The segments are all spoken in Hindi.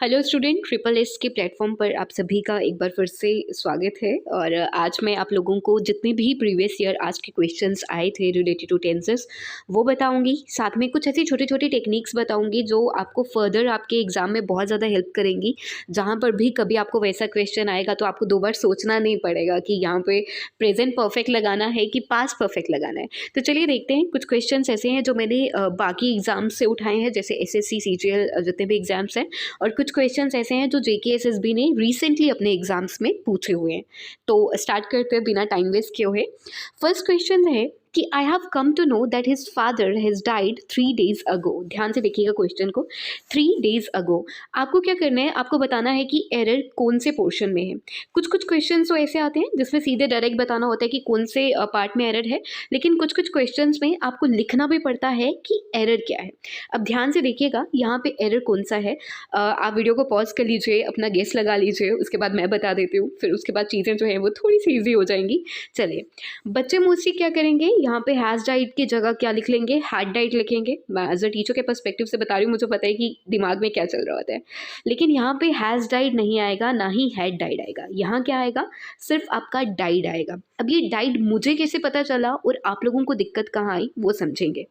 हेलो स्टूडेंट, ट्रिपल एस के प्लेटफॉर्म पर आप सभी का एक बार फिर से स्वागत है। और आज मैं आप लोगों को जितने भी प्रीवियस ईयर आज के क्वेश्चंस आए थे रिलेटेड टू टेंसेस वो बताऊंगी। साथ में कुछ ऐसी छोटी छोटी टेक्निक्स बताऊंगी जो आपको फर्दर आपके एग्जाम में बहुत ज़्यादा हेल्प करेंगी। जहाँ पर भी कभी आपको वैसा क्वेश्चन आएगा तो आपको दो बार सोचना नहीं पड़ेगा कि यहाँ पे प्रेजेंट परफेक्ट लगाना है कि पास्ट परफेक्ट लगाना है। तो चलिए देखते हैं, कुछ क्वेश्चंस ऐसे हैं जो मैंने बाकी एग्जाम्स से उठाए हैं, जैसे एसएससी सीजीएल जितने भी एग्जाम्स हैं, और कुछ क्वेश्चंस ऐसे हैं जो जेकेएसएसबी ने रिसेंटली अपने एग्जाम्स में पूछे हुए हैं। तो स्टार्ट करते हैं बिना टाइम वेस्ट किए हुए। फर्स्ट क्वेश्चन है कि I have come to know that his father has died 3 days ago. ध्यान से देखिएगा क्वेश्चन को, 3 days अगो। आपको क्या करना है, आपको बताना है कि एरर कौन से पोर्शन में है। कुछ कुछ क्वेश्चन तो ऐसे आते हैं जिसमें सीधे डायरेक्ट बताना होता है कि कौन से पार्ट में एरर है, लेकिन कुछ कुछ क्वेश्चन में आपको लिखना भी पड़ता है कि एरर क्या है। अब ध्यान से देखिएगा यहाँ पे एरर कौन सा है। आप वीडियो को पॉज कर लीजिए, अपना गेस लगा लीजिए, उसके बाद मैं बता देती हूँ, फिर उसके बाद चीज़ें जो हैं वो थोड़ी सी ईजी हो जाएंगी। चलिए, बच्चे मोस्टली क्या करेंगे, यहाँ पे हैज़ डाइड की जगह क्या लिख लेंगे, हैड डाइड लिखेंगे। मैं एज अ टीचर के पर्सपेक्टिव से बता रही हूँ, मुझे पता है कि दिमाग में क्या चल रहा होता है, लेकिन यहाँ पे हैज़ डाइड नहीं आएगा, ना ही हैड डाइड आएगा। यहाँ क्या आएगा, सिर्फ आपका डाइड आएगा। अब ये डाइड मुझे कैसे पता चला और आप लोगों को दिक्कत कहाँ आई वो समझेंगे।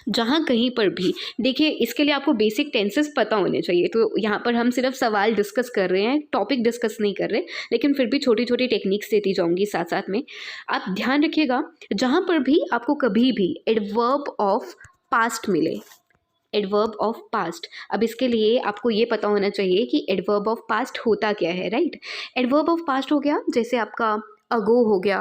जहाँ कहीं पर भी देखिए, इसके लिए आपको बेसिक टेंसेस पता होने चाहिए। तो यहाँ पर हम सिर्फ सवाल डिस्कस कर रहे हैं, टॉपिक डिस्कस नहीं कर रहे, लेकिन फिर भी छोटी छोटी टेक्निक्स देती जाऊंगी साथ साथ में। आप ध्यान रखिएगा, जहाँ पर भी आपको कभी भी एडवर्ब ऑफ पास्ट मिले, एडवर्ब ऑफ पास्ट, अब इसके लिए आपको ये पता होना चाहिए कि एडवर्ब ऑफ पास्ट होता क्या है, राइट। एडवर्ब ऑफ पास्ट हो गया जैसे आपका अगो हो गया,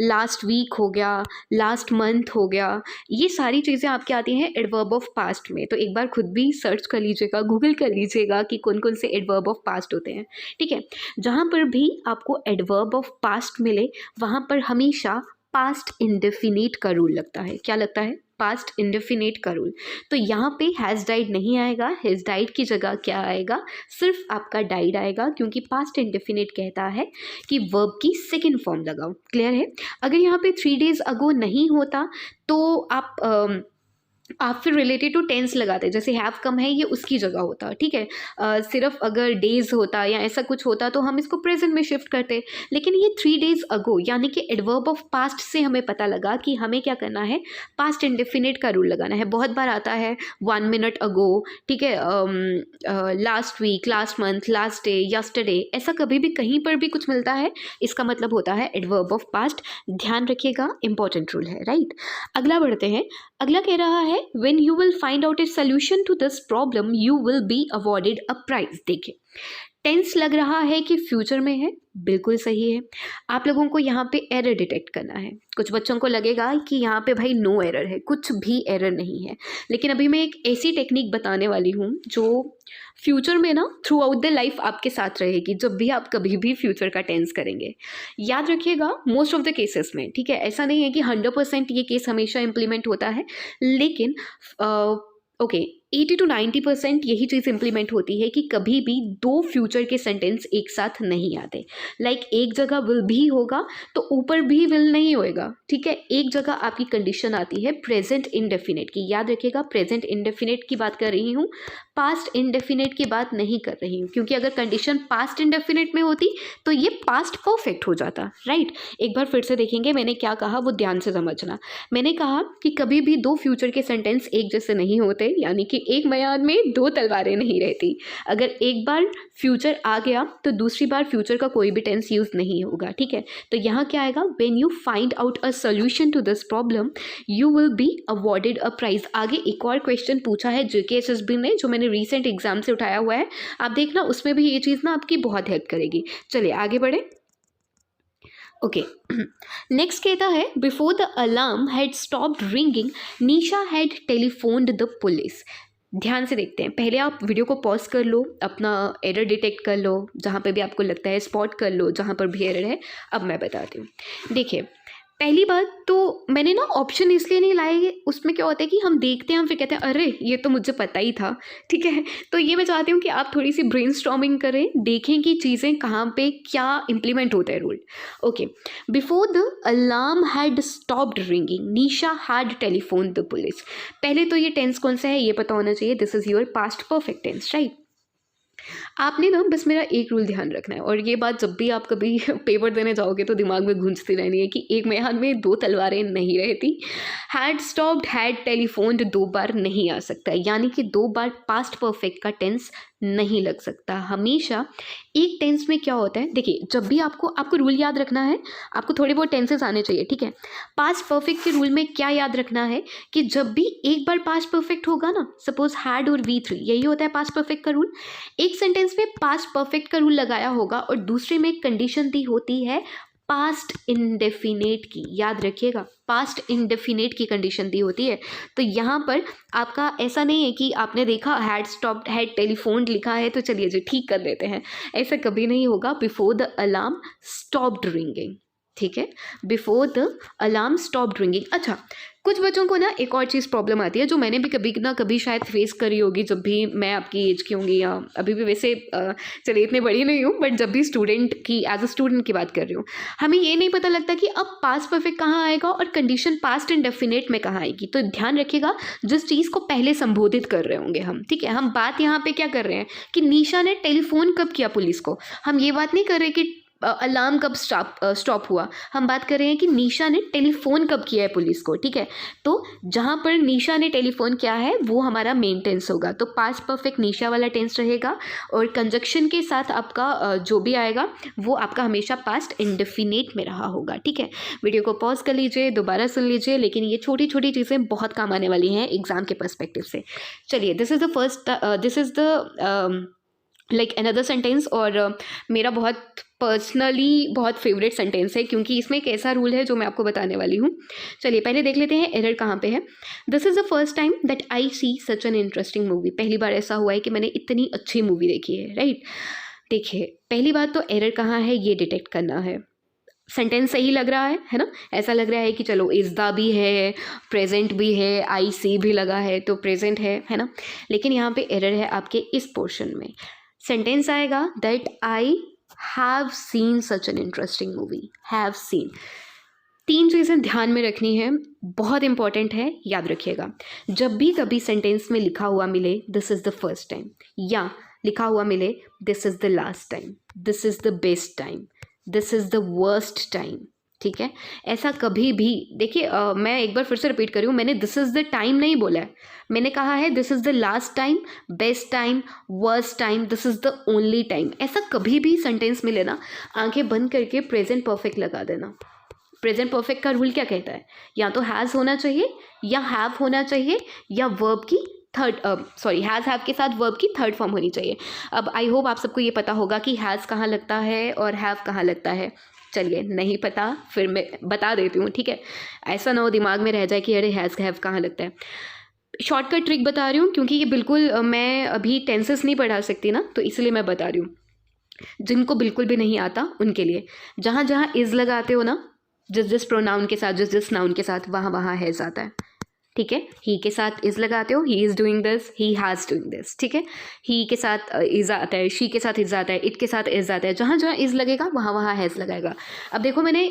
लास्ट वीक हो गया, लास्ट मंथ हो गया, ये सारी चीज़ें आपकी आती हैं एडवर्ब ऑफ पास्ट में। तो एक बार खुद भी सर्च कर लीजिएगा, गूगल कर लीजिएगा कि कौन कौन से एडवर्ब ऑफ पास्ट होते हैं, ठीक है। जहाँ पर भी आपको एडवर्ब ऑफ पास्ट मिले वहाँ पर हमेशा पास्ट इंडेफिनिट का रूल लगता है। क्या लगता है, पास्ट इंडेफिनिट का रूल। तो यहाँ पे हैज़ डाइड नहीं आएगा, हैज़ डाइड की जगह क्या आएगा, सिर्फ आपका डाइड आएगा, क्योंकि पास्ट इंडेफिनिट कहता है कि वर्ब की सेकंड फॉर्म लगाओ। क्लियर है। अगर यहाँ पे 3 days अगो नहीं होता तो आप फिर रिलेटेड टू टेंस लगाते, जैसे हैव कम है ये उसकी जगह होता, ठीक है। सिर्फ अगर डेज होता या ऐसा कुछ होता तो हम इसको प्रेजेंट में शिफ्ट करते, लेकिन ये 3 days अगो यानी कि एडवर्ब ऑफ पास्ट से हमें पता लगा कि हमें क्या करना है, पास्ट इंडेफिनिट का रूल लगाना है। बहुत बार आता है 1 minute अगो, ठीक है, last week, last month, last day, yesterday, ऐसा कभी भी कहीं पर भी कुछ मिलता है, इसका मतलब होता है एडवर्ब ऑफ पास्ट। ध्यान रखिएगा, इंपॉर्टेंट रूल है, राइट। अगला बढ़ते हैं। अगला कह रहा है when you will find out a solution to this problem you will be awarded a prize। देखिए, टेंस लग रहा है कि फ्यूचर में है, बिल्कुल सही है। आप लोगों को यहाँ पे एरर डिटेक्ट करना है। कुछ बच्चों को लगेगा कि यहाँ पे भाई नो एरर है, कुछ भी एरर नहीं है, लेकिन अभी मैं एक ऐसी टेक्निक बताने वाली हूँ जो फ्यूचर में ना थ्रू आउट द लाइफ आपके साथ रहेगी, जब भी आप कभी भी फ्यूचर का टेंस करेंगे। याद रखिएगा, मोस्ट ऑफ द केसेस में, ठीक है, ऐसा नहीं है कि 100% ये केस हमेशा इंप्लीमेंट होता है, लेकिन ओके 80 to 90% यही चीज़ इंप्लीमेंट होती है कि कभी भी दो फ्यूचर के सेंटेंस एक साथ नहीं आते। लाइक एक जगह विल भी होगा तो ऊपर भी विल नहीं होएगा, ठीक है। एक जगह आपकी कंडीशन आती है प्रेजेंट इंडेफिनिट की। याद रखिएगा, प्रेजेंट इंडेफिनिट की बात कर रही हूँ, पास्ट इंडेफिनिट की बात नहीं कर रही हूँ, क्योंकि अगर कंडीशन पास्ट इंडेफिनिट में होती तो ये पास्ट परफेक्ट हो जाता, राइट। एक बार फिर से देखेंगे मैंने क्या कहा, वो ध्यान से समझना। मैंने कहा कि कभी भी दो फ्यूचर के सेंटेंस एक जैसे नहीं होते, यानी कि एक म्यान में दो तलवारें नहीं रहती। अगर एक बार फ्यूचर आ गया तो दूसरी बार फ्यूचर का कोई भी टेंस यूज नहीं होगा, ठीक है। तो यहाँ क्या आएगा, when you find out a solution to this problem you will be awarded a prize. आगे एक और क्वेश्चन पूछा है जेकेएसएसबी ने, जो मैंने रीसेंट एग्जाम से उठाया हुआ है, आप देखना उसमें भी ये चीज़ ना आपकी बहुत हेल्प करेगी। चलिए आगे बढ़े। ओके, नेक्स्ट कहता है before the alarm had stopped ringing Nisha had telephoned the police. ध्यान से देखते हैं, पहले आप वीडियो को पॉज कर लो, अपना एरर डिटेक्ट कर लो, जहाँ पे भी आपको लगता है स्पॉट कर लो जहाँ पर भी एरर है। अब मैं बताती हूँ। देखिए, पहली बात तो मैंने ना ऑप्शन इसलिए नहीं लाए, उसमें क्या होता है कि हम देखते हैं, हम फिर कहते हैं अरे ये तो मुझे पता ही था, ठीक है। तो ये मैं चाहती हूँ कि आप थोड़ी सी ब्रेनस्टॉर्मिंग करें, देखें कि चीज़ें कहाँ पे क्या इंप्लीमेंट होता है rule. Okay, before the alarm had stopped ringing Nisha had telephone the police. पहले तो ये टेंस कौन सा है ये पता होना चाहिए, this is your past perfect tense, right. आपने ना बस मेरा एक रूल ध्यान रखना है, और ये बात जब भी आप कभी पेपर देने जाओगे तो दिमाग में गूंजती रहनी है कि एक मेहमान में दो तलवारें नहीं रहती। हैड स्टॉप्ड, हैड टेलीफोन्ड दो बार नहीं आ सकता, यानी कि दो बार पास्ट परफेक्ट का टेंस नहीं लग सकता। हमेशा एक टेंस में क्या होता है, देखिए जब भी आपको रूल याद रखना है, आपको थोड़े बहुत टेंसेस आने चाहिए, ठीक है। पास्ट परफेक्ट के रूल में क्या याद रखना है कि जब भी एक बार पास्ट परफेक्ट होगा ना, सपोज हैड और V3, यही होता है पास्ट परफेक्ट का रूल। एक सेंटेंस में पास्ट परफेक्ट का रूल लगाया होगा और दूसरे में कंडीशन दी होती है पास्ट इंडेफिनेट की, याद रखिएगा, पास्ट इंडेफिनेट की कंडीशन दी होती है। तो यहाँ पर आपका ऐसा नहीं है कि आपने देखा हैड स्टॉप्ड, हैड टेलीफोन लिखा है तो चलिए जी ठीक कर लेते हैं, ऐसा कभी नहीं होगा। Before the alarm stopped ringing, ठीक है, before the alarm stopped ringing. अच्छा, कुछ बच्चों को ना एक और चीज़ प्रॉब्लम आती है जो मैंने भी कभी ना कभी शायद फेस करी होगी, जब भी मैं आपकी एज की होंगी या अभी भी, वैसे चलिए इतनी बड़ी नहीं हूँ, बट जब भी स्टूडेंट की, एज अ स्टूडेंट की बात कर रही हूँ, हमें ये नहीं पता लगता कि अब पास्ट परफेक्ट कहाँ आएगा और कंडीशन पास्ट इंडेफिनेट में कहाँ आएगी। तो ध्यान रखिएगा, जिस चीज़ को पहले संबोधित कर रहे होंगे हम, ठीक है, हम बात यहाँ पे क्या कर रहे हैं कि निशा ने टेलीफोन कब किया पुलिस को, हम ये बात नहीं कर रहे कि अलार्म कब स्टॉप हुआ, हम बात कर रहे हैं कि निशा ने टेलीफोन कब किया है पुलिस को, ठीक है। तो जहाँ पर निशा ने टेलीफोन किया है वो हमारा मेन टेंस होगा, तो पास्ट परफेक्ट निशा वाला टेंस रहेगा, और कंजक्शन के साथ आपका जो भी आएगा वो आपका हमेशा पास्ट इंडेफिनेट में रहा होगा, ठीक है। वीडियो को पॉज कर लीजिए, दोबारा सुन लीजिए, लेकिन ये छोटी छोटी चीज़ें बहुत काम आने वाली हैं एग्जाम के पर्सपेक्टिव से। चलिए, this is the like another sentence, और मेरा बहुत पर्सनली बहुत फेवरेट सेंटेंस है क्योंकि इसमें एक ऐसा रूल है जो मैं आपको बताने वाली हूँ। चलिए पहले देख लेते हैं एरर कहाँ पे है। This is the first time that I see such an interesting movie. पहली बार ऐसा हुआ है कि मैंने इतनी अच्छी मूवी देखी है, राइट। देखिए पहली बात तो एरर कहाँ है ये डिटेक्ट करना है। सेंटेंस सही लग रहा है ना, ऐसा लग रहा है कि चलो इज़ द भी है, प्रेजेंट भी है, आई सी भी लगा है तो प्रेजेंट है ना, लेकिन यहाँ पे एरर है आपके इस पोर्शन में। सेंटेंस आएगा that I have seen such an interesting movie, have seen. तीन चीज़ें ध्यान में रखनी है, बहुत इंपॉर्टेंट है, याद रखिएगा। जब भी कभी सेंटेंस में लिखा हुआ मिले this is the first time, या लिखा हुआ मिले this is the last time, this is the best time, this is the worst time, ठीक है, ऐसा कभी भी, देखिए मैं एक बार फिर से रिपीट कर रही हूँ, मैंने दिस इज़ द टाइम नहीं बोला है, मैंने कहा है this is the last time, best time, worst time, this is the only time. ऐसा कभी भी सेंटेंस मिले ना, आंखें बंद करके प्रेजेंट परफेक्ट लगा देना। प्रेजेंट परफेक्ट का रूल क्या कहता है, या तो हैज़ होना चाहिए या हैव होना चाहिए, या वर्ब की हैज़ हैव के साथ वर्ब की थर्ड फॉर्म होनी चाहिए। अब आई होप आप सबको ये पता होगा कि हैज़ कहाँ लगता है और हैव कहाँ लगता है। चलिए नहीं पता फिर मैं बता देती हूँ, ठीक है, ऐसा ना हो दिमाग में रह जाए कि अरे हैज़ हैव कहाँ लगता है। शॉर्टकट ट्रिक बता रही हूँ क्योंकि ये बिल्कुल मैं अभी टेंसेस नहीं पढ़ा सकती ना, तो इसलिए मैं बता रही हूँ। जिनको बिल्कुल भी नहीं आता उनके लिए, जहाँ जहाँ इज़ लगाते हो ना, जिस प्रोनाउन के साथ, जिस नाउन के साथ, वहाँ वहाँ हैज़ आता है, ठीक है। ही के साथ इज़ लगाते हो, he is doing this, he has doing this, ठीक है। ही के साथ इज़ आता है, शी के साथ इज़ आता है, इट के साथ इज़ आता है, जहाँ जहाँ इज़ लगेगा वहाँ वहाँ हैज़ लगाएगा। अब देखो मैंने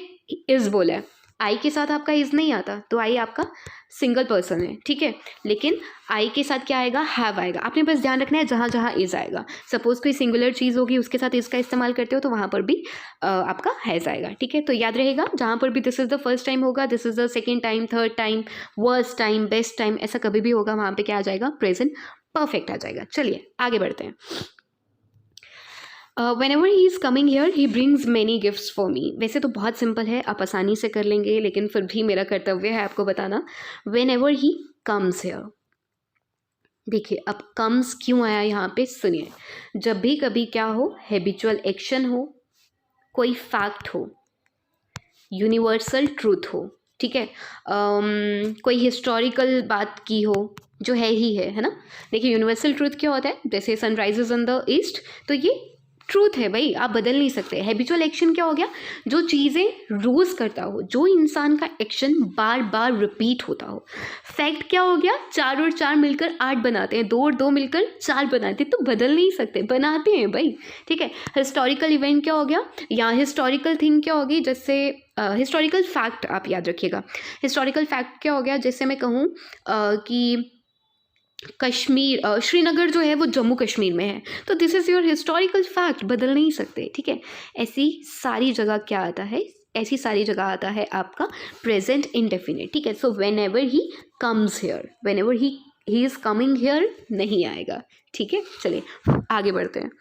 इज़ बोला है, आई के साथ आपका इज़ नहीं आता, तो आई आपका सिंगल पर्सन है, ठीक है, लेकिन आई के साथ क्या आएगा, हैव आएगा। आपने बस ध्यान रखना है जहाँ जहाँ इज़ आएगा, सपोज कोई सिंगुलर चीज़ होगी उसके साथ इज़ का इस्तेमाल करते हो तो वहाँ पर भी आपका हैज़ आएगा, ठीक है। तो याद रहेगा जहाँ पर भी this is the first time होगा, this is the second time, third time, worst time, best time, ऐसा कभी भी होगा वहाँ पर क्या आ जाएगा, प्रेजेंट परफेक्ट आ जाएगा। चलिए आगे बढ़ते हैं। whenever he is coming here he brings many gifts for me। वैसे तो बहुत सिंपल है, आप आसानी से कर लेंगे, लेकिन फिर भी मेरा कर्तव्य है आपको बताना। whenever he comes here, देखिए अब comes क्यों आया यहाँ पे, सुनिए। जब भी कभी क्या हो, हैबिचुअल एक्शन हो, कोई फैक्ट हो, यूनिवर्सल ट्रूथ हो, ठीक है, कोई हिस्टोरिकल बात की हो जो है ही है ना। देखिए यूनिवर्सल ट्रूथ क्या होता है, जैसे सनराइजेज इन द ईस्ट, तो ये ट्रूथ है भाई, आप बदल नहीं सकते। हैबिचुअल एक्शन क्या हो गया, जो चीज़ें रोज़ करता हो, जो इंसान का एक्शन बार बार रिपीट होता हो। फैक्ट क्या हो गया, 4 और 4 मिलकर 8 बनाते हैं, 2 और 2 मिलकर 4 बनाते हैं, तो बदल नहीं सकते, बनाते हैं भाई, ठीक है। हिस्टोरिकल इवेंट क्या हो गया, या हिस्टोरिकल थिंग क्या होगी, जैसे हिस्टोरिकल फैक्ट आप याद रखिएगा। हिस्टोरिकल फैक्ट क्या हो गया, जैसे मैं कहूँ कि कश्मीर श्रीनगर जो है वो जम्मू कश्मीर में है, तो this is your historical fact, बदल नहीं सकते, ठीक है। ऐसी सारी जगह क्या आता है, ऐसी सारी जगह आता है आपका प्रेजेंट इंडेफिनिट, ठीक है। So whenever he comes here, whenever he is coming here नहीं आएगा, ठीक है। चलिए आगे बढ़ते हैं।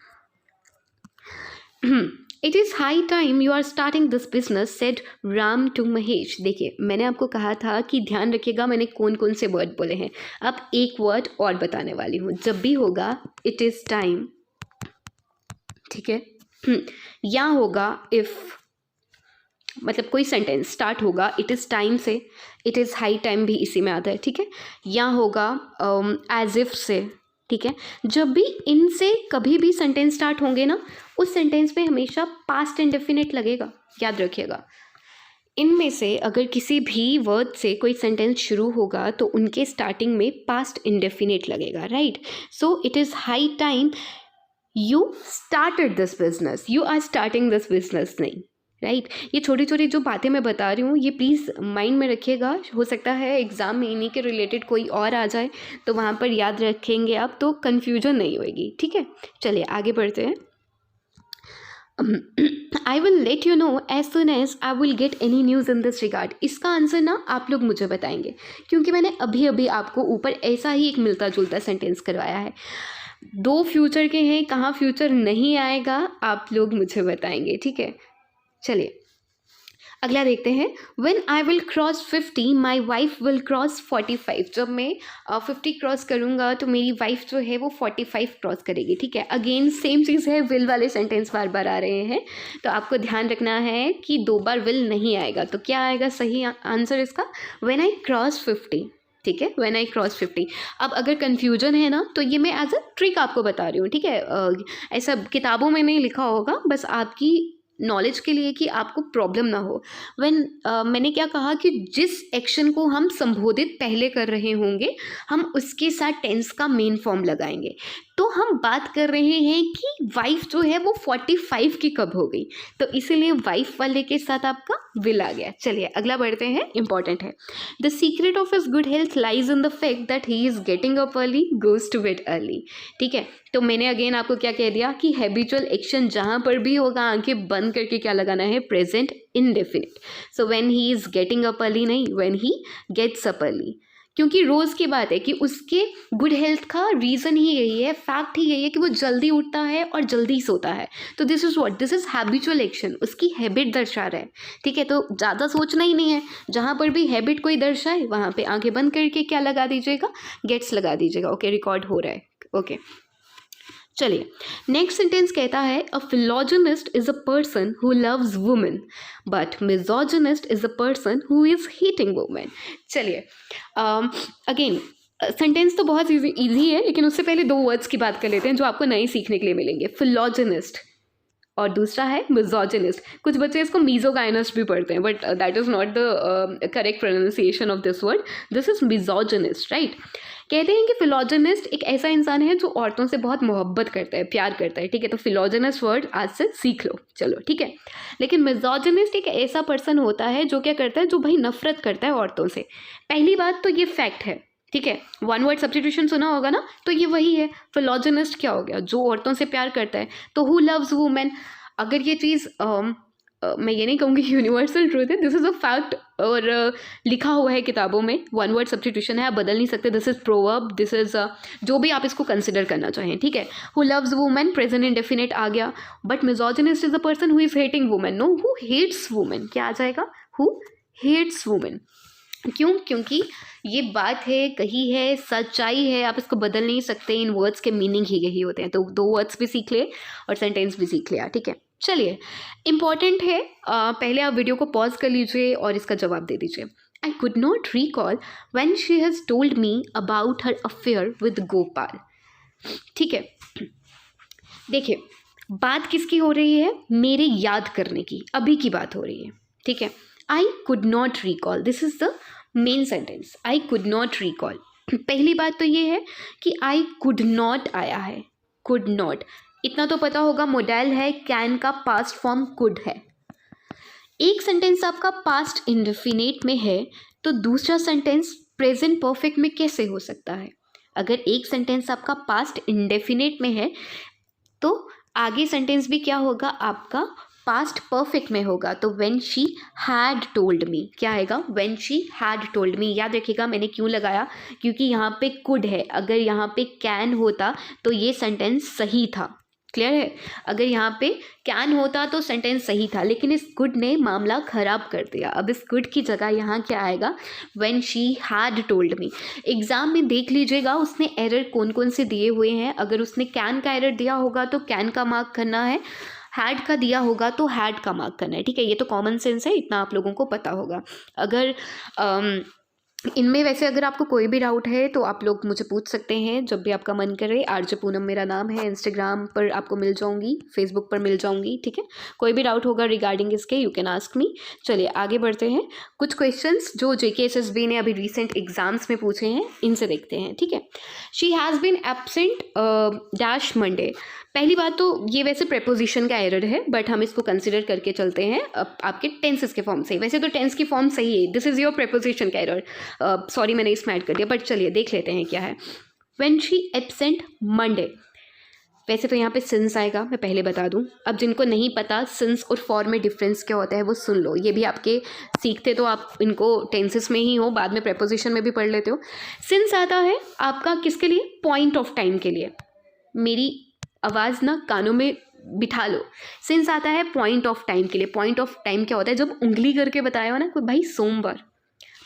It is high time you are starting this business, said Ram to Mahesh. देखिए मैंने आपको कहा था कि ध्यान रखिएगा मैंने कौन कौन से वर्ड बोले हैं। अब एक वर्ड और बताने वाली हूँ, जब भी होगा इट इज़ टाइम, ठीक है, या होगा इफ़, मतलब कोई सेंटेंस स्टार्ट होगा इट इज़ टाइम से, इट इज़ हाई टाइम भी इसी में आता है, ठीक है, या होगा एज इफ से, ठीक है। जब भी इनसे कभी भी सेंटेंस स्टार्ट होंगे ना, उस सेंटेंस में हमेशा पास्ट इंडेफिनिट लगेगा, याद रखिएगा। इनमें से अगर किसी भी वर्ड से कोई सेंटेंस शुरू होगा तो उनके स्टार्टिंग में पास्ट इंडेफिनिट लगेगा, right. So it is high time you started this business, you are starting this business, नहीं, राइट। ये छोटी छोटी जो बातें मैं बता रही हूँ ये प्लीज़ माइंड में रखिएगा, हो सकता है एग्ज़ाम में इन्हीं के रिलेटेड कोई और आ जाए तो वहाँ पर याद रखेंगे आप, तो कन्फ्यूजन नहीं होएगी, ठीक है। चलिए आगे बढ़ते हैं। I will let you know as soon as I will get any news in this regard. इसका आंसर ना आप लोग मुझे बताएंगे, क्योंकि मैंने अभी अभी आपको ऊपर ऐसा ही एक मिलता जुलता सेंटेंस करवाया है। दो फ्यूचर के हैं, कहाँ फ्यूचर नहीं आएगा आप लोग मुझे बताएंगे, ठीक है। चलिए अगला देखते हैं। When I will cross 50 my wife will cross 45। जब मैं 50 क्रॉस करूँगा तो मेरी वाइफ जो है वो 45 क्रॉस करेगी, ठीक है। अगेन सेम चीज़ है, विल वाले सेंटेंस बार बार आ रहे हैं, तो आपको ध्यान रखना है कि दो बार विल नहीं आएगा, तो क्या आएगा सही आंसर इसका, When I cross 50, ठीक है, When I cross 50। अब अगर कन्फ्यूजन है ना तो ये मैं एज अ ट्रिक आपको बता रही हूँ, ठीक है। ऐसा किताबों में नहीं लिखा होगा, बस आपकी नॉलेज के लिए कि आपको प्रॉब्लम ना हो। मैंने क्या कहा कि जिस एक्शन को हम संबोधित पहले कर रहे होंगे हम उसके साथ टेंस का मेन फॉर्म लगाएंगे। तो हम बात कर रहे हैं कि वाइफ जो है वो 45 की कब हो गई, तो इसीलिए वाइफ वाले के साथ आपका विल आ गया। चलिए अगला बढ़ते हैं, इंपॉर्टेंट है। The secret of his good health lies in the fact that he is getting up early goes to bed early, ठीक है। तो मैंने अगेन आपको क्या कह दिया कि हैबिचुअल एक्शन जहाँ पर भी होगा आंखें बंद करके क्या लगाना है, present indefinite. So when he is getting up early नहीं, when he gets up early, क्योंकि रोज़ की बात है कि उसके गुड हेल्थ का रीज़न ही यही है, फैक्ट ही यही है कि वो जल्दी उठता है और जल्दी सोता है। तो this is what, this is habitual action, उसकी हैबिट दर्शा रहा है, ठीक है। तो ज़्यादा सोचना ही नहीं है, जहाँ पर भी हैबिट कोई दर्शाए वहाँ पे आंखें बंद करके क्या लगा दीजिएगा, गेट्स लगा दीजिएगा। ओके, रिकॉर्ड हो रहा है, ओके। चलिए नेक्स्ट सेंटेंस कहता है, a philogynist is a person who loves women but misogynist is a person who is hating women. चलिए अगेन सेंटेंस तो बहुत ईजी है, लेकिन उससे पहले दो वर्ड्स की बात कर लेते हैं जो आपको नए सीखने के लिए मिलेंगे। फिलोजिनिस्ट और दूसरा है मिजोजिनिस्ट। कुछ बच्चे इसको मीजोगाइनिस्ट भी पढ़ते हैं, but that is not the correct pronunciation of this word, this is misogynist, right. कहते हैं कि फिलोजिनिस्ट एक ऐसा इंसान है जो औरतों से बहुत मोहब्बत करता है, प्यार करता है, ठीक है। तो फिलोजिनिस्ट वर्ड आज से सीख लो, चलो ठीक है। लेकिन मिजोजिनिस्ट एक ऐसा पर्सन होता है जो क्या करता है, जो भाई नफरत करता है औरतों से। पहली बात तो ये फैक्ट है, ठीक है। वन वर्ड सब्स्टिट्यूशन सुना होगा ना, तो ये वही है। फिलोजिनिस्ट क्या हो गया, जो औरतों से प्यार करता है। तो हु लव्स वुमेन, अगर ये चीज़ मैं ये नहीं कहूँगी यूनिवर्सल ट्रूथ है, दिस इज़ अ फैक्ट और लिखा हुआ है किताबों में। वन वर्ड सब्स्टिट्यूशन है, आप बदल नहीं सकते। This is proverb, this is जो भी आप इसको कंसिडर करना चाहें, ठीक है। Who loves women present indefinite आ गया, but misogynist is a person who is hating women, no who hates women, क्या आ जाएगा, हु हेट्स वुमेन। क्यों, क्योंकि ये बात है, कही है, सच्चाई है, आप इसको बदल नहीं सकते। इन वर्ड्स के मीनिंग ही यही होते हैं। तो दो वर्ड्स भी सीख ले और सेंटेंस भी सीख लिया, ठीक है। चलिए इम्पॉर्टेंट है, पहले आप वीडियो को पॉज कर लीजिए और इसका जवाब दे दीजिए। I could not recall when she has told me about her affair with Gopal, ठीक है। देखिए बात किसकी हो रही है, मेरे याद करने की, अभी की बात हो रही है, ठीक है। I could not recall, this is the main sentence, I could not recall. पहली बात तो ये है कि आई कुड नॉट आया है, कुड नॉट, इतना तो पता होगा मोडाइल है, कैन का पास्ट फॉर्म कुड है। एक सेंटेंस आपका पास्ट इंडेफिनिट में है तो दूसरा सेंटेंस प्रेजेंट परफेक्ट में कैसे हो सकता है। अगर एक सेंटेंस आपका पास्ट इंडेफिनिट में है तो आगे सेंटेंस भी क्या होगा आपका पास्ट परफेक्ट में होगा। तो when she had told me क्या आएगा, when she had told me. याद रखिएगा मैंने क्यों लगाया, क्योंकि यहाँ पे कुड है, अगर यहाँ पे कैन होता तो ये सेंटेंस सही था। क्लियर है, अगर यहाँ पे कैन होता तो सेंटेंस सही था, लेकिन इस कुड ने मामला ख़राब कर दिया। अब इस कुड की जगह यहाँ क्या आएगा, when she had told me. Exam में देख लीजिएगा उसने एरर कौन कौन से दिए हुए हैं। अगर उसने कैन का एरर दिया होगा तो कैन का मार्क करना है, हैड का दिया होगा तो हैड का मार्क करना है। ठीक है, ये तो कॉमन सेंस है, इतना आप लोगों को पता होगा। अगर इनमें वैसे अगर आपको कोई भी डाउट है तो आप लोग मुझे पूछ सकते हैं जब भी आपका मन करे। आरजे पूनम मेरा नाम है, इंस्टाग्राम पर आपको मिल जाऊंगी, फेसबुक पर मिल जाऊंगी। ठीक है, कोई भी डाउट होगा रिगार्डिंग इसके यू कैन आस्क मी। चलिए आगे बढ़ते हैं, कुछ क्वेश्चंस जो JKSSB ने अभी रिसेंट एग्जाम्स में पूछे हैं इनसे देखते हैं। ठीक है, she has been absent dash Monday. पहली बात तो ये वैसे प्रेपोजिशन का एरर है, बट हम इसको कंसिडर करके चलते हैं आपके टेंसेस के फॉर्म से। वैसे तो टेंस की फॉर्म सही है, दिस इज़ योर प्रेपोजिशन का एरर। सॉरी मैंने इसमें ऐड कर दिया, बट चलिए देख लेते हैं क्या है। व्हेन शी एब्सेंट मंडे, वैसे तो यहाँ पे सिंस आएगा, मैं पहले बता दूँ। अब जिनको नहीं पता सिंस और फॉर में डिफरेंस क्या होता है वो सुन लो, ये भी आपके सीखते तो आप इनको टेंसेस में ही हो, बाद में प्रेपोजिशन में भी पढ़ लेते हो। सिंस आता है आपका किसके लिए, पॉइंट ऑफ टाइम के लिए। मेरी आवाज़ ना कानों में बिठा लो। सिंस आता है पॉइंट ऑफ टाइम के लिए। पॉइंट ऑफ टाइम क्या होता है, जब उंगली करके बताया हो ना कोई भाई सोमवार,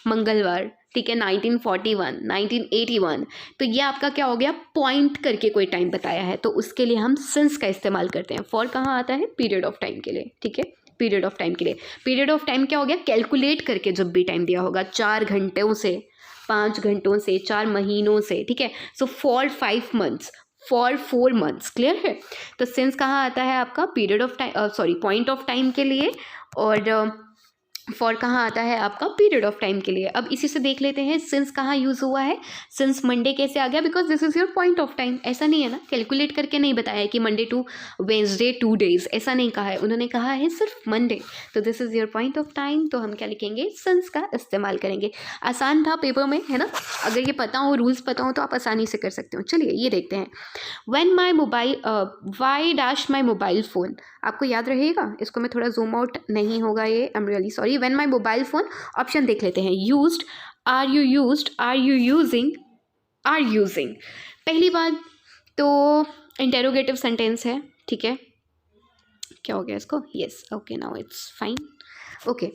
मंगलवार, ठीक है, 1941, 1981, तो ये आपका क्या हो गया, पॉइंट करके कोई टाइम बताया है, तो उसके लिए हम सिंस का इस्तेमाल करते हैं। फॉर कहाँ आता है, पीरियड ऑफ टाइम के लिए। ठीक है, पीरियड ऑफ टाइम के लिए। पीरियड ऑफ टाइम क्या हो गया, कैलकुलेट करके जब भी टाइम दिया होगा, 4 घंटों से, 5 घंटों से, 4 महीनों से। ठीक है, so for 5 months, for 4 months. Clear है, तो सिंस कहाँ आता है आपका, period of time, sorry point of time के लिए, और फॉर कहाँ आता है आपका, पीरियड ऑफ टाइम के लिए। अब इसी से देख लेते हैं सिंस कहाँ यूज़ हुआ है। सिंस मंडे कैसे आ गया, because this is your point of time. ऐसा नहीं है ना, कैलकुलेट करके नहीं बताया है कि मंडे टू वेंसडे 2 डेज, ऐसा नहीं कहा है, उन्होंने कहा है सिर्फ मंडे। तो this is your point of time, तो हम क्या लिखेंगे, सिंस का इस्तेमाल करेंगे। आसान था पेपर में, है ना, अगर ये पता हो, रूल्स पता हो तो आप आसानी से कर सकते हो। चलिए ये देखते हैं, when my mobile, why dash my mobile phone, आपको याद रहेगा, इसको मैं थोड़ा जूम आउट नहीं होगा ये, I am really sorry. When my mobile phone, option देख लेते हैं, used, are you used, are you using, are using. पहली बात तो इंटेरोगेटिव सेंटेंस है। ठीक है, क्या हो गया इसको, yes, okay, now it's fine. Okay,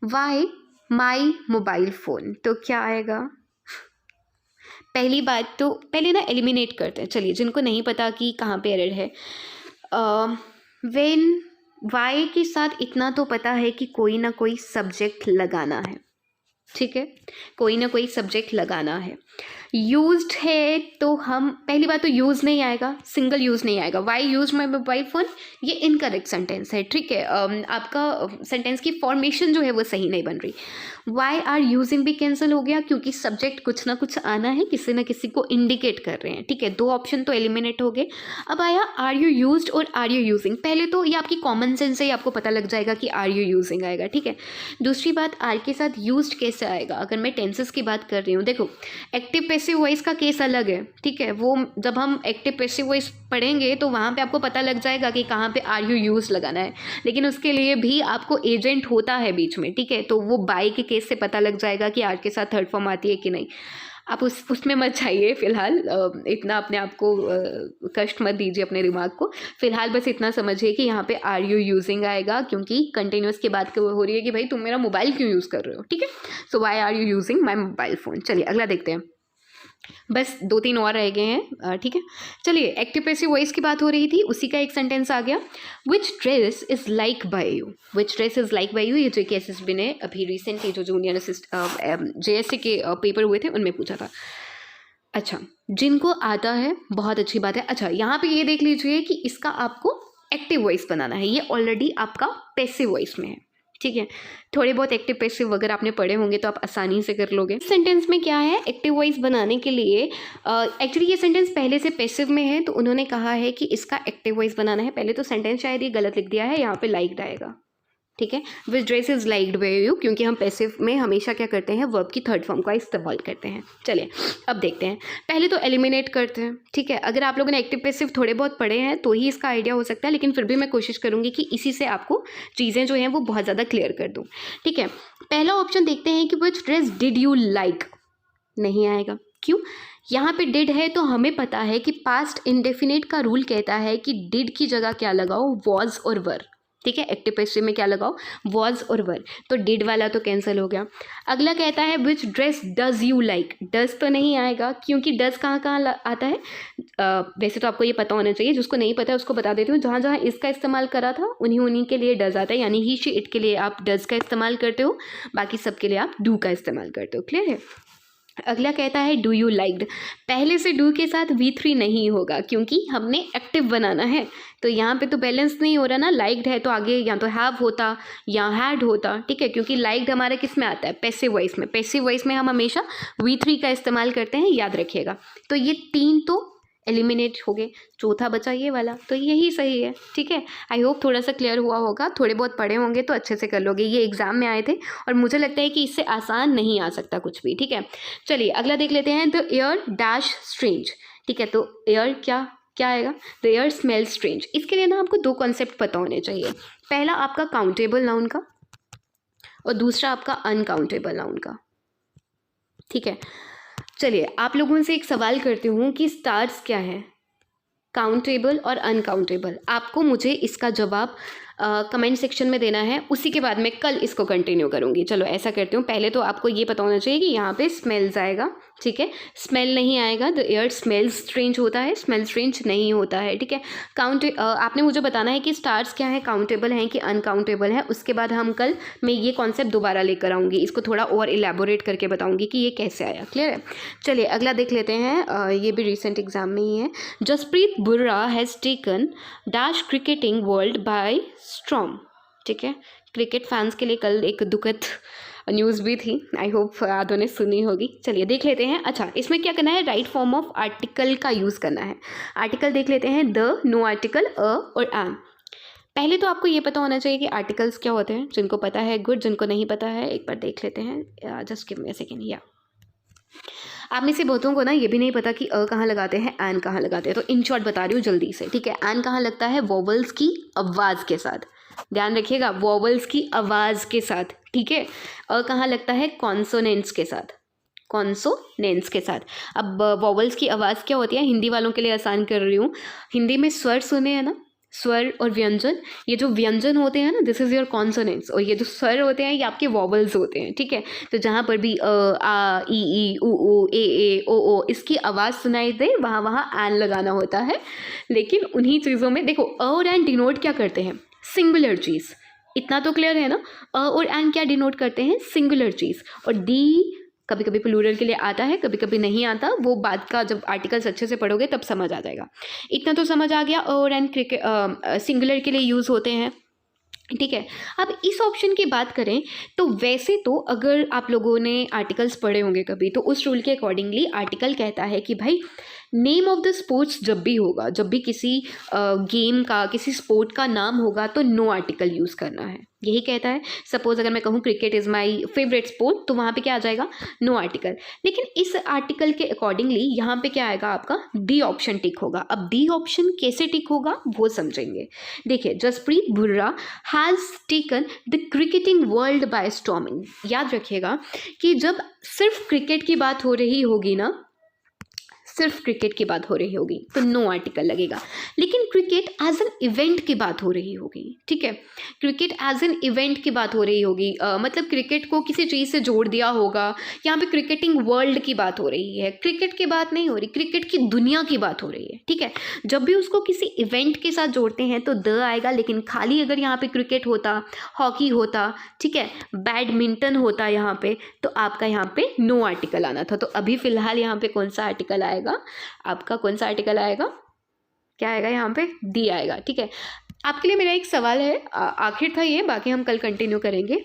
why my mobile phone, तो क्या आएगा, पहली बात तो पहले ना एलिमिनेट करते हैं। चलिए, जिनको नहीं पता कि कहाँ पे एरर है, व्हेन वाई के साथ इतना तो पता है कि कोई ना कोई सब्जेक्ट लगाना है। ठीक है, कोई ना कोई सब्जेक्ट लगाना है। यूज्ड है तो हम, पहली बात तो यूज़ नहीं आएगा, सिंगल यूज़ नहीं आएगा। Why use my mobile phone, ये इनकरेक्ट सेंटेंस है। ठीक है, आपका सेंटेंस की फॉर्मेशन जो है वो सही नहीं बन रही। वाई आर यूजिंग भी कैंसिल हो गया, क्योंकि सब्जेक्ट कुछ ना कुछ आना है, किसी ना किसी को इंडिकेट कर रहे हैं। ठीक है, 2 ऑप्शन तो एलिमिनेट हो गए। अब आया आर यू यूज्ड और आर यू यूजिंग। पहले तो ये आपकी कॉमन सेंस से ही आपको पता लग जाएगा कि आर यू यूजिंग आएगा। ठीक है, दूसरी बात, आर के साथ यूज्ड कैसे आएगा, अगर मैं टेंसेस की बात कर रही हूँ, देखो एक्टिव पैसिव वॉइस का केस अलग है। ठीक है, वो जब हम एक्टिव पैसिव वॉइस पढ़ेंगे तो वहाँ पे आपको पता लग जाएगा कि कहाँ पे आर यू यूज लगाना है, लेकिन उसके लिए भी आपको एजेंट होता है बीच में। ठीक है, तो वो बाय के केस से पता लग जाएगा कि आर के साथ थर्ड फॉर्म आती है कि नहीं। आप उसमें मत जाइए फिलहाल, इतना अपने आप को कष्ट मत दीजिए अपने दिमाग को। फिलहाल बस इतना समझिए कि यहाँ पे आर यू यूजिंग आएगा, क्योंकि कंटिन्यूस की बात हो रही है कि भाई तुम मेरा मोबाइल क्यों यूज़ कर रहे हो। ठीक है, so why are you using my mobile phone. चलिए अगला देखते हैं, बस 2-3 और रह गए हैं। ठीक है, चलिए एक्टिव पैसिव वॉइस की बात हो रही थी, उसी का एक सेंटेंस आ गया, which dress is like by you. Which dress is like by you, ये JKSSB ने अभी रिसेंटली जो जूनियर JSC के पेपर हुए थे उनमें पूछा था। अच्छा, जिनको आता है बहुत अच्छी बात है। अच्छा, यहाँ पे ये देख लीजिए कि इसका आपको एक्टिव वॉइस बनाना है, ये ऑलरेडी आपका पैसिव वॉइस में है। ठीक है, थोड़े बहुत एक्टिव पैसिव अगर आपने पढ़े होंगे तो आप आसानी से कर लोगे। सेंटेंस में क्या है, एक्टिव वॉइस बनाने के लिए एक्चुअली ये सेंटेंस पहले से पैसिव में है, तो उन्होंने कहा है कि इसका एक्टिव वॉइस बनाना है। पहले तो सेंटेंस शायद ये गलत लिख दिया है, यहाँ पे लाइक्ड आएगा। ठीक है। Which dress is liked by you, क्योंकि हम पैसिव में हमेशा क्या करते हैं, वर्ब की थर्ड फॉर्म का इस्तेमाल करते हैं। चलिए अब देखते हैं, पहले तो एलिमिनेट करते हैं, ठीक है। अगर आप लोगों ने एक्टिव पैसिव थोड़े बहुत पढ़े हैं तो ही इसका आइडिया हो सकता है, लेकिन फिर भी मैं कोशिश करूँगी कि इसी से आपको चीज़ें जो हैं वो बहुत ज़्यादा क्लियर कर दूँ, ठीक है। पहला ऑप्शन देखते हैं कि विच ड्रेस डिड यू लाइक, नहीं आएगा। क्यों? यहाँ पे डिड है तो हमें पता है कि पास्ट इंडेफिनिट का रूल कहता है कि डिड की जगह क्या लगाओ, वॉज और वर, ठीक है। एक्टिव पैसिव में क्या लगाओ, वॉज और वर, तो डिड वाला तो कैंसिल हो गया। अगला कहता है which dress does you like, does तो नहीं आएगा, क्योंकि डज कहाँ कहाँ आता है, वैसे तो आपको ये पता होना चाहिए, जिसको नहीं पता है उसको बता देती हूँ। जहाँ जहाँ इसका इस्तेमाल करा था उन्हीं उन्हीं के लिए डज आता है, यानी ही शी इट के लिए आप डज का इस्तेमाल करते हो, बाकी सब के लिए आप डू का इस्तेमाल करते हो। क्लियर है। अगला कहता है डू यू लाइक्ड, पहले से डू के साथ V3 नहीं होगा क्योंकि हमने एक्टिव बनाना है, तो यहाँ पे तो बैलेंस नहीं हो रहा ना। लाइक्ड है तो आगे या तो हैव होता या हैड होता, ठीक है, क्योंकि लाइक्ड हमारे किस में आता है, पैसिव वॉइस में। पैसिव वॉइस में हम हमेशा V3 का इस्तेमाल करते हैं, याद रखिएगा। तो ये 3 तो एलिमिनेट हो गए, चौथा बचा ये वाला, तो यही सही है, ठीक है। आई होप थोड़ा सा क्लियर हुआ होगा, थोड़े बहुत पढ़े होंगे तो अच्छे से कर लोगे। ये एग्जाम में आए थे और मुझे लगता है कि इससे आसान नहीं आ सकता कुछ भी, ठीक है। चलिए अगला देख लेते हैं, द एयर डैश स्ट्रेंज, ठीक है। तो एयर क्या क्या आएगा, द एयर स्मेल स्ट्रेंज। इसके लिए ना आपको 2 कॉन्सेप्ट पता होने चाहिए, पहला आपका काउंटेबल नाउन का और दूसरा आपका अनकाउंटेबल नाउन का, ठीक है। चलिए आप लोगों से एक सवाल करती हूँ कि स्टार्स क्या है, काउंटेबल और अनकाउंटेबल। आपको मुझे इसका जवाब कमेंट सेक्शन में देना है, उसी के बाद मैं कल इसको कंटिन्यू करूँगी। चलो ऐसा करती हूँ, पहले तो आपको ये पता होना चाहिए कि यहाँ पे स्मेल्स आएगा, ठीक है। स्मेल नहीं आएगा, द एयर स्मेल्स स्ट्रेंज होता है, स्मेल स्ट्रेंज नहीं होता है, ठीक है। आपने मुझे बताना है कि स्टार्स क्या है, काउंटेबल हैं कि अनकाउंटेबल है। उसके बाद हम कल मैं ये कॉन्सेप्ट दोबारा लेकर आऊँगी, इसको थोड़ा और इलेबोरेट करके बताऊँगी कि ये कैसे आया। क्लियर है। चलिए अगला देख लेते हैं, ये भी रिसेंट एग्जाम में ही है। Jasprit Bumrah has taken dash cricketing world by storm, ठीक है। क्रिकेट फैंस के लिए कल एक दुखद न्यूज़ भी थी, आई होप आधों ने सुनी होगी। चलिए देख लेते हैं। अच्छा, इसमें क्या करना है, राइट फॉर्म ऑफ आर्टिकल का यूज़ करना है। आर्टिकल देख लेते हैं, द, नो आर्टिकल, अ और एन। पहले तो आपको ये पता होना चाहिए कि आर्टिकल्स क्या होते हैं, जिनको पता है गुड, जिनको नहीं पता है एक बार देख लेते हैं। Just give me a second. या आप में से बहुतों को ना ये भी नहीं पता कि अ कहाँ लगाते हैं, एन कहाँ लगाते हैं, तो इन शॉर्ट बता रही हूँ जल्दी से, ठीक है। एन कहाँ लगता है, वोवल्स की आवाज़ के साथ, ध्यान रखिएगा, वोवल्स की आवाज़ के साथ, ठीक है। अ कहाँ लगता है, कॉन्सोनेंट्स के साथ, कॉन्सोनेंट्स के साथ। अब वोवल्स की आवाज़ क्या होती है, हिंदी वालों के लिए आसान कर रही हूँ। हिंदी में स्वर सुने हैं ना, स्वर और व्यंजन, ये जो व्यंजन होते हैं ना, दिस इज़ योर कॉन्सोनेंट्स, और ये जो स्वर होते हैं ये आपके वॉवल्स होते हैं, ठीक है। तो जहाँ पर भी अ, आ, ई, उ, ए, ओ, इसकी आवाज़ सुनाई दे वहाँ वहाँ एन लगाना होता है। लेकिन उन्हीं चीज़ों में देखो, अ और एन डिनोट क्या करते हैं, सिंगुलर चीज़, इतना तो क्लियर है ना। अ और एन क्या डिनोट करते हैं, सिंगुलर चीज़। और डी कभी कभी प्लूरल के लिए आता है, कभी कभी नहीं आता, वो बात का जब आर्टिकल्स अच्छे से पढ़ोगे तब समझ आ जाएगा। इतना तो समझ आ गया, और एन क्रिकेट सिंगुलर के लिए यूज़ होते हैं, ठीक है। अब इस ऑप्शन की बात करें तो वैसे तो अगर आप लोगों ने आर्टिकल्स पढ़े होंगे कभी, तो उस रूल के अकॉर्डिंगली आर्टिकल कहता है कि भाई नेम ऑफ द स्पोर्ट्स जब भी होगा, जब भी किसी गेम का, किसी स्पोर्ट का नाम होगा, तो नो आर्टिकल यूज़ करना है, यही कहता है। सपोज अगर मैं कहूँ cricket is my favourite sport, तो वहाँ पे क्या आ जाएगा, नो आर्टिकल। लेकिन इस आर्टिकल के अकॉर्डिंगली यहाँ पे क्या आएगा, आपका डी ऑप्शन टिक होगा। अब डी ऑप्शन कैसे टिक होगा वो समझेंगे। देखिए, Jasprit Bumrah has taken the cricketing world by storming. याद रखिएगा कि जब सिर्फ क्रिकेट की बात हो रही होगी ना, सिर्फ क्रिकेट की बात हो रही होगी तो नो आर्टिकल लगेगा। लेकिन क्रिकेट एज एन इवेंट की बात हो रही होगी, ठीक है, क्रिकेट एज एन इवेंट की बात हो रही होगी, मतलब क्रिकेट को किसी चीज़ से जोड़ दिया होगा। यहाँ पे क्रिकेटिंग वर्ल्ड की बात हो रही है, क्रिकेट की बात नहीं हो रही, क्रिकेट की दुनिया की बात हो रही है, ठीक है। जब भी उसको किसी इवेंट के साथ जोड़ते हैं तो द आएगा, लेकिन खाली अगर यहाँ पे क्रिकेट होता, हॉकी होता, ठीक है, बैडमिंटन होता यहाँ पे, तो आपका यहाँ पे नो आर्टिकल आना था। तो अभी फिलहाल यहाँ पे कौन सा आर्टिकल आएगा, आपका कौन सा आर्टिकल आएगा, क्या आएगा यहाँ पे, डी आएगा, ठीक है। आपके लिए मेरा एक सवाल है, आखिर था ये, बाकी हम कल कंटिन्यू करेंगे,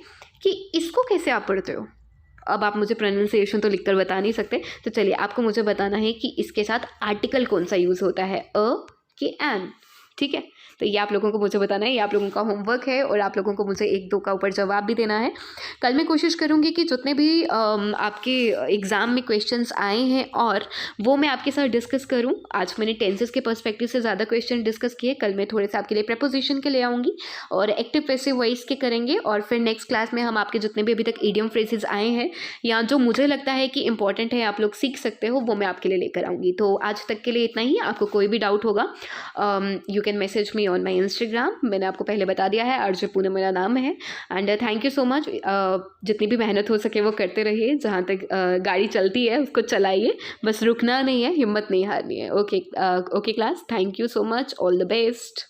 कि इसको कैसे आप पढ़ते हो। अब आप मुझे प्रोनाउंसिएशन तो लिखकर बता नहीं सकते, तो चलिए आपको मुझे बताना है कि इसके साथ आर्टिकल कौन सा यूज़ होता है, अ कि एन, ठीक है? तो ये आप लोगों को मुझे बताना है, ये आप लोगों का होमवर्क है और आप लोगों को मुझे 1-2 का ऊपर जवाब भी देना है। कल मैं कोशिश करूँगी कि जितने भी आपके एग्ज़ाम में क्वेश्चंस आए हैं और वो मैं आपके साथ डिस्कस करूँ। आज मैंने टेंसेस के पर्सपेक्टिव से ज़्यादा क्वेश्चन डिस्कस किए, कल मैं थोड़े से आपके लिए प्रीपोज़िशन के ले आऊँगी और एक्टिव पैसिव वॉइस के करेंगे और फिर नेक्स्ट क्लास में हम आपके जितने भी अभी तक इडियम फ्रेजेज़ आए हैं या जो मुझे लगता है कि इंपॉर्टेंट है, आप लोग सीख सकते हो, वो मैं आपके लिए लेकर आऊँगी। तो आज तक के लिए इतना ही। आपको कोई भी डाउट होगा you can message me on my Instagram. मैंने आपको पहले बता दिया है, आरजे पूनम मेरा नाम है। And thank you so much. जितनी भी मेहनत हो सके वो करते रहिए, जहाँ तक गाड़ी चलती है उसको चलाइए, बस रुकना नहीं है, हिम्मत नहीं हारनी है। Okay okay class, thank you so much, all the best.